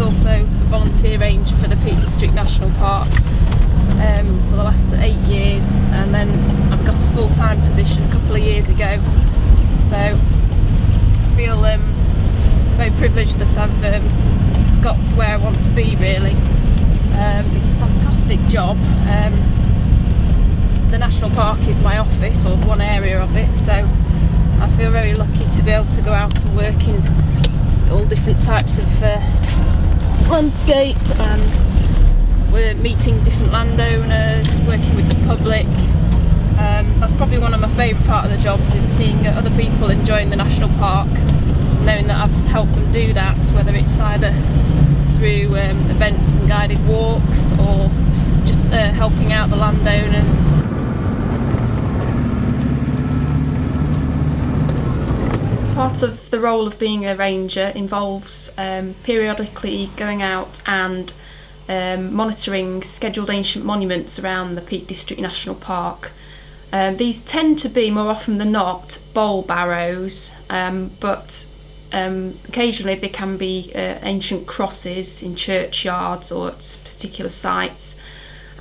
also a volunteer ranger for the Peak District National Park for the last 8 years, and then I've got a full-time position a couple of years ago. So I feel very privileged that I've got to where I want to be, really. It's a fantastic job. The National Park is my office, or one area of it, so I feel very lucky to be able to go out and work in all different types of landscape, and we're meeting different landowners, working with the public. That's probably one of my favourite part of the jobs, is seeing other people enjoying the National Park, knowing that I've helped them do that, whether it's either through events and guided walks, or just helping out the landowners. Part of the role of being a ranger involves periodically going out and monitoring scheduled ancient monuments around the Peak District National Park. These tend to be, more often than not, bowl barrows, but occasionally they can be ancient crosses in churchyards or at particular sites.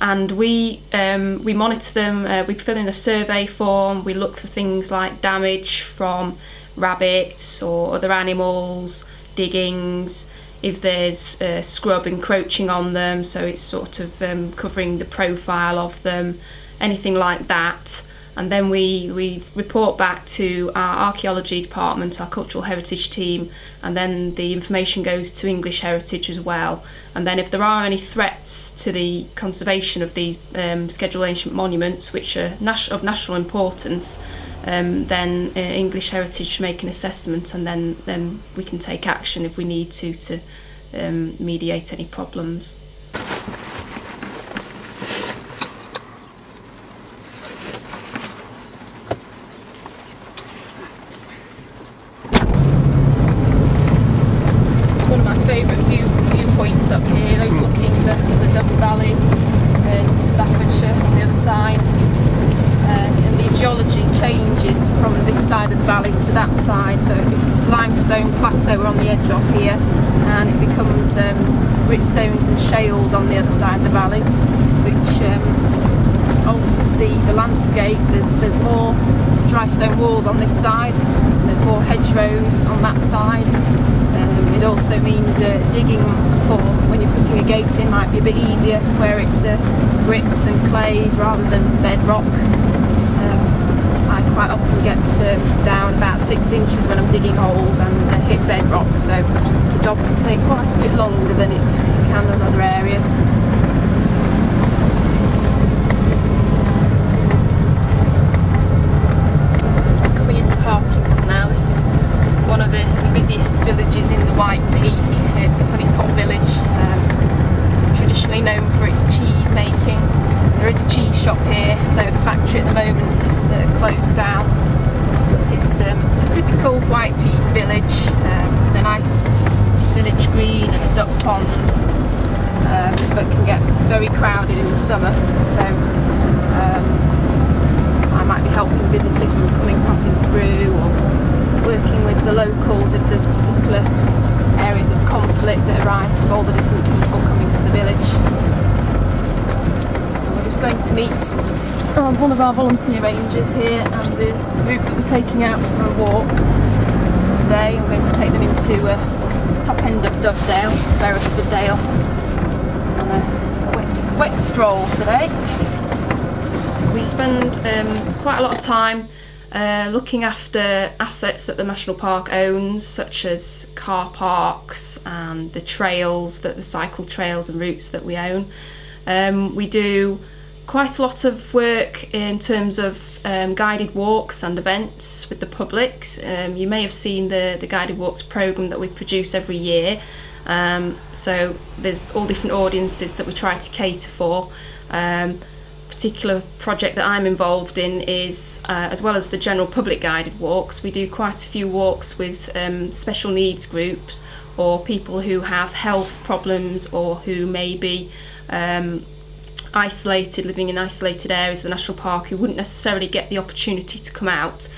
And we monitor them, we fill in a survey form, we look for things like damage from rabbits or other animals, diggings, if there's scrub encroaching on them, so it's sort of covering the profile of them, anything like that. And then we report back to our archaeology department, our cultural heritage team, and then the information goes to English Heritage as well. And then if there are any threats to the conservation of these scheduled ancient monuments, which are of national importance, then English Heritage make an assessment, and then we can take action if we need to mediate any problems. Viewpoints up here, overlooking the Derby Valley to Staffordshire on the other side, and the geology changes from this side of the valley to that side, so it's limestone plateau we're on the edge of here, and it becomes gritstones and shales on the other side of the valley, which alters the landscape. There's more dry stone walls on this side, and there's more hedgerows on that side. It also means digging for when you're putting a gate in might be a bit easier where it's bricks and clays rather than bedrock. I quite often get down about 6 inches when I'm digging holes and hit bedrock, so the job can take quite a bit longer than it can in other areas. Just coming into Hartington now. This is one of the busiest villages in the White Peak. It's a honeypot village, traditionally known for its cheese making. There is a cheese shop here, though the factory at the moment is closed down. But it's a typical White Peak village with a nice village green and a duck pond, but can get very crowded in the summer. So I might be helping visitors who are passing through, or working with the locals if there's particular areas of conflict that arise from all the different people coming to the village. And we're just going to meet one of our volunteer rangers here and the group that we're taking out for a walk today. I'm going to take them into the top end of Dovedale, Beresford Dale, on a wet stroll today. We spend quite a lot of time looking after assets that the National Park owns, such as car parks and the trails, the cycle trails and routes that we own. We do quite a lot of work in terms of guided walks and events with the public. You may have seen the guided walks programme that we produce every year. So there's all different audiences that we try to cater for. Particular project that I'm involved in is, as well as the general public guided walks, we do quite a few walks with special needs groups or people who have health problems or who may be isolated, living in isolated areas of the National Park, who wouldn't necessarily get the opportunity to come out.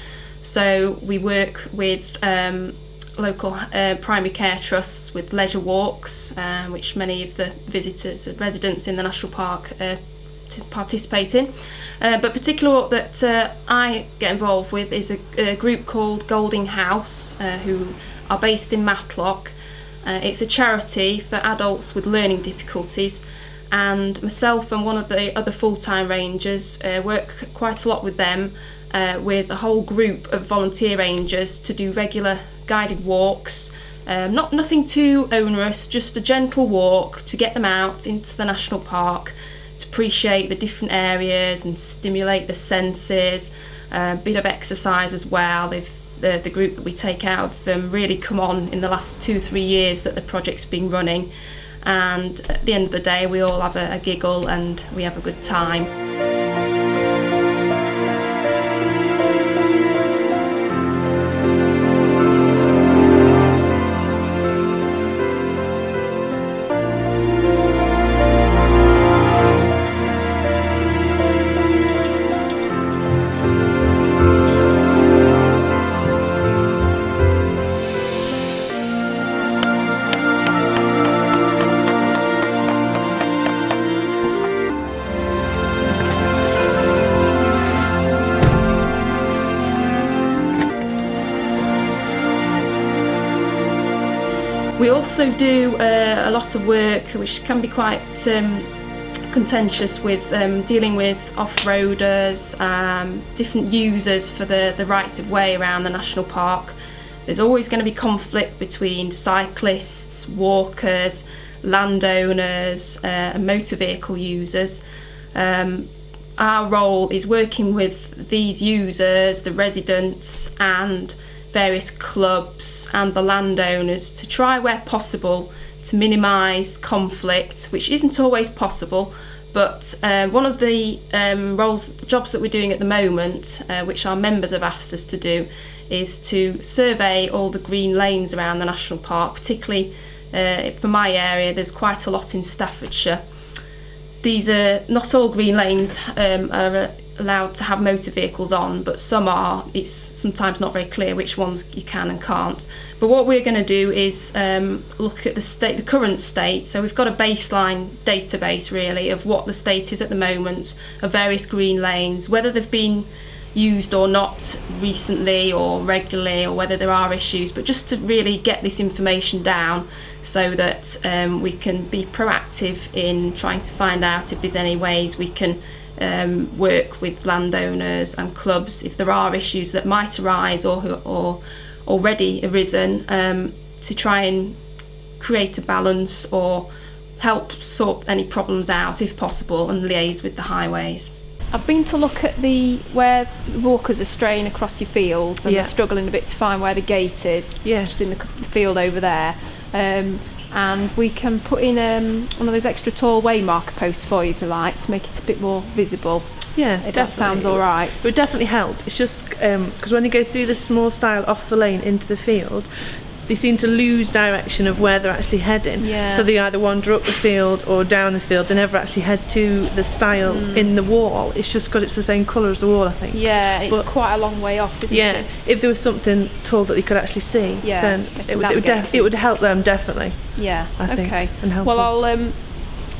So we work with local primary care trusts with leisure walks, which many of the visitors, residents in the national park to participate in. But particular that I get involved with is a group called Golding House, who are based in Matlock. It's a charity for adults with learning difficulties, and myself and one of the other full-time rangers work quite a lot with them, with a whole group of volunteer rangers to do regular guided walks. Nothing too onerous, just a gentle walk to get them out into the national park, to appreciate the different areas and stimulate the senses. A bit of exercise as well. The group that we take out of them really come on in the last 2-3 years that the project's been running, and at the end of the day we all have a giggle and we have a good time. We also do a lot of work which can be quite contentious with dealing with off-roaders, different users for the rights of way around the national park. There's always going to be conflict between cyclists, walkers, landowners and motor vehicle users. Our role is working with these users, the residents and various clubs and the landowners to try where possible to minimise conflict, which isn't always possible, but one of the jobs that we're doing at the moment, which our members have asked us to do, is to survey all the green lanes around the national park, particularly for my area. There's quite a lot in Staffordshire. These are not all green lanes are allowed to have motor vehicles on, but some are. It's sometimes not very clear which ones you can and can't. But what we're going to do is look at the current state. So we've got a baseline database really of what the state is at the moment of various green lanes, whether they've been used or not recently or regularly, or whether there are issues, but just to really get this information down so that we can be proactive in trying to find out if there's any ways we can work with landowners and clubs if there are issues that might arise or already arisen, to try and create a balance or help sort any problems out if possible and liaise with the highways. I've been to look at where walkers are straying across your fields and they're struggling a bit to find where the gate is. Yes. Just in the field over there. And we can put in one of those extra tall waymarker posts for you if you like, to make it a bit more visible. Yeah, if that sounds all right. It would definitely help. It's just because when you go through the small style off the lane into the field, they seem to lose direction of where they're actually heading. Yeah. So they either wander up the field or down the field. They never actually head to the style in the wall. It's just because it's the same colour as the wall, I think. Yeah, it's quite a long way off, isn't it? Yeah, if there was something tall that they could actually see, then it would help them definitely. Yeah, I think, okay. And help well, us.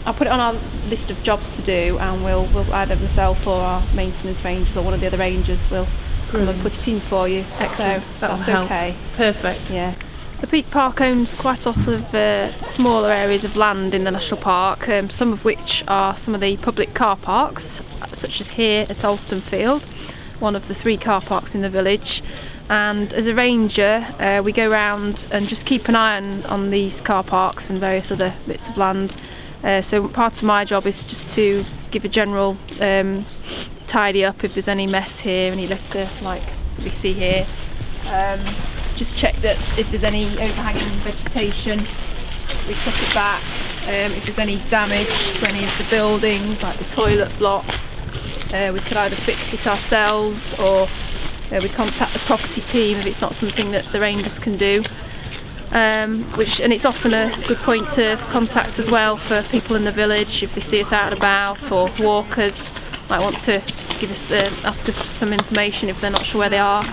I'll put it on our list of jobs to do, and we'll either myself or our maintenance rangers or one of the other rangers will come and put it in for you. Excellent. So that'll that's help. okay. Perfect. Yeah. The Peak Park owns quite a lot of smaller areas of land in the national park, some of which are some of the public car parks, such as here at Alston Field, one of the 3 car parks in the village. And as a ranger, we go around and just keep an eye on these car parks and various other bits of land. So part of my job is just to give a general tidy up if there's any mess here, any litter like we see here. Just check that if there's any overhanging vegetation, we cut it back. If there's any damage to any of the buildings, like the toilet blocks, we could either fix it ourselves or we contact the property team if it's not something that the rangers can do. And it's often a good point of contact as well for people in the village if they see us out and about, or walkers might want to give us ask us for some information if they're not sure where they are.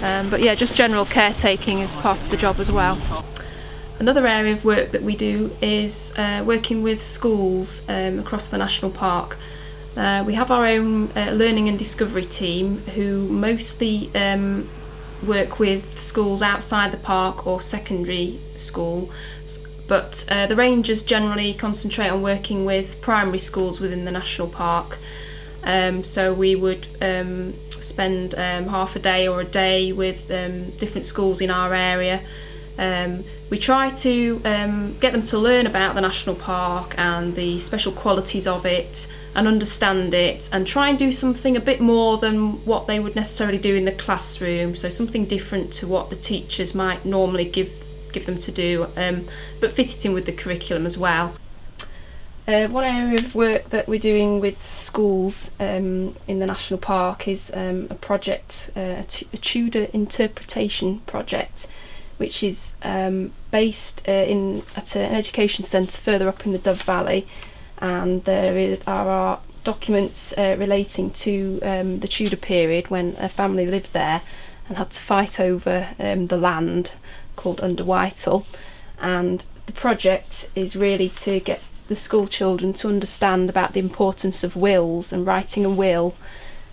But yeah, just general caretaking is part of the job as well. Another area of work that we do is working with schools across the national park. We have our own learning and discovery team who mostly work with schools outside the park or secondary school, but the rangers generally concentrate on working with primary schools within the national park. So we would spend half a day or a day with different schools in our area. We try to get them to learn about the national park and the special qualities of it and understand it, and try and do something a bit more than what they would necessarily do in the classroom, so something different to what the teachers might normally give them to do, but fit it in with the curriculum as well. One area of work that we're doing with schools in the national park is a project, a Tudor interpretation project, which is based at an education centre further up in the Dove Valley, and there are documents relating to the Tudor period when a family lived there and had to fight over the land called Under Whittle, and the project is really to get the school children to understand about the importance of wills and writing a will,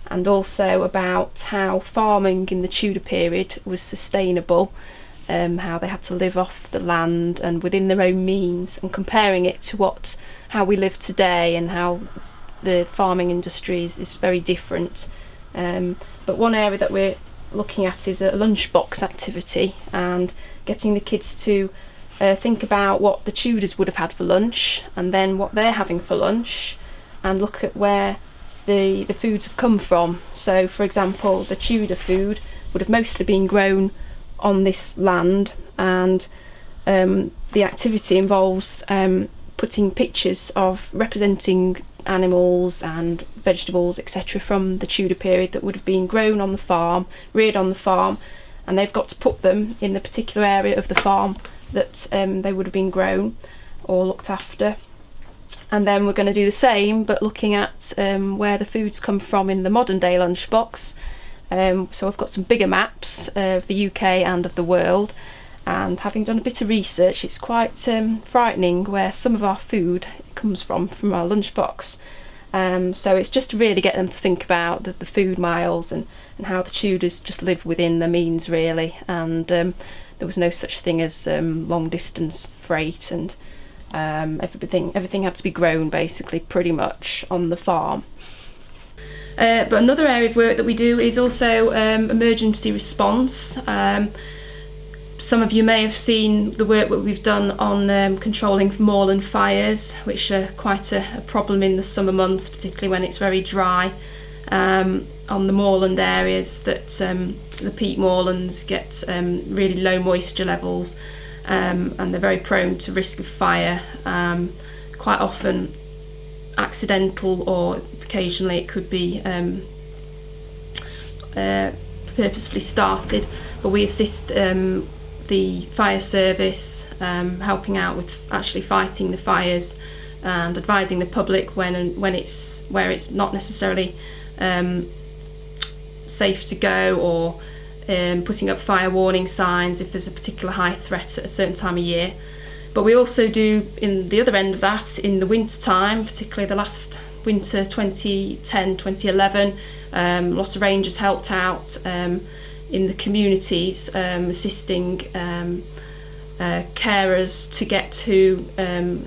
and also about how farming in the Tudor period was sustainable, how they had to live off the land and within their own means, and comparing it to how we live today and how the farming industry is very different. But one area that we're looking at is a lunchbox activity, and getting the kids to think about what the Tudors would have had for lunch and then what they're having for lunch, and look at where the foods have come from. So for example, the Tudor food would have mostly been grown on this land, and the activity involves putting pictures of representing animals and vegetables, etc., from the Tudor period that would have been grown on the farm, reared on the farm, and they've got to put them in the particular area of the farm that they would have been grown or looked after. And then we're going to do the same, but looking at where the foods come from in the modern day lunchbox. So I've got some bigger maps of the UK and of the world, and having done a bit of research, it's quite frightening where some of our food comes from our lunchbox. So it's just to really get them to think about the food miles and how the Tudors just lived within their means, really, and there was no such thing as long distance freight, and everything had to be grown basically pretty much on the farm. But another area of work that we do is also emergency response. Some of you may have seen the work that we've done on controlling moorland fires, which are quite a problem in the summer months, particularly when it's very dry. On the moorland areas, that the peat moorlands get really low moisture levels, and they're very prone to risk of fire, quite often accidental, or occasionally it could be purposefully started, but we assist the fire service, helping out with actually fighting the fires and advising the public when it's where it's not necessarily safe to go, or putting up fire warning signs if there's a particular high threat at a certain time of year. But we also do, in the other end of that, in the winter time, particularly the last winter 2010, 2011, lots of rangers helped out in the communities, assisting carers to get to,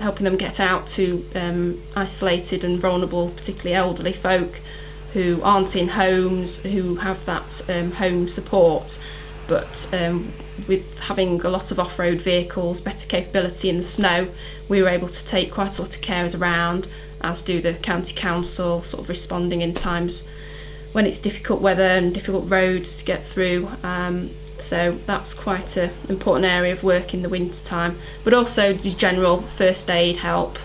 helping them get out to isolated and vulnerable, particularly elderly folk who aren't in homes, who have that home support, but with having a lot of off-road vehicles, better capability in the snow, we were able to take quite a lot of carers around, as do the county council, sort of responding in times when it's difficult weather and difficult roads to get through. So that's quite an important area of work in the winter time, but also just general first aid help.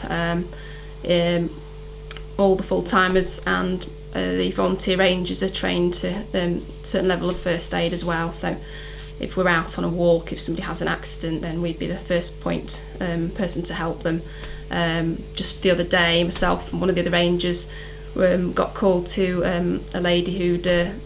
All the full-timers and the volunteer rangers are trained to a certain level of first aid as well, so if we're out on a walk, if somebody has an accident, then we'd be the first point person to help them. Just the other day, myself and one of the other rangers got called to a lady who'd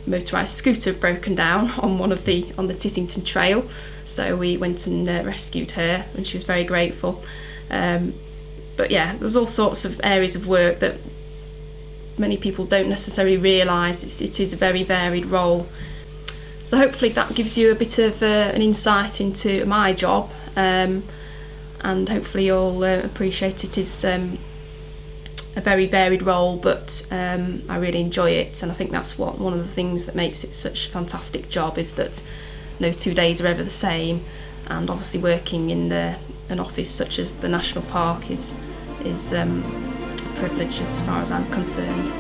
motorised scooter had broken down on on the Tissington Trail, so we went and rescued her, and she was very grateful. But yeah, there's all sorts of areas of work that many people don't necessarily realise. It is a very varied role. So hopefully that gives you a bit of an insight into my job, and hopefully you'll appreciate it is a very varied role, but I really enjoy it, and I think that's one of the things that makes it such a fantastic job, is that no 2 days are ever the same, and obviously working in an office such as the National Park is a privilege as far as I'm concerned.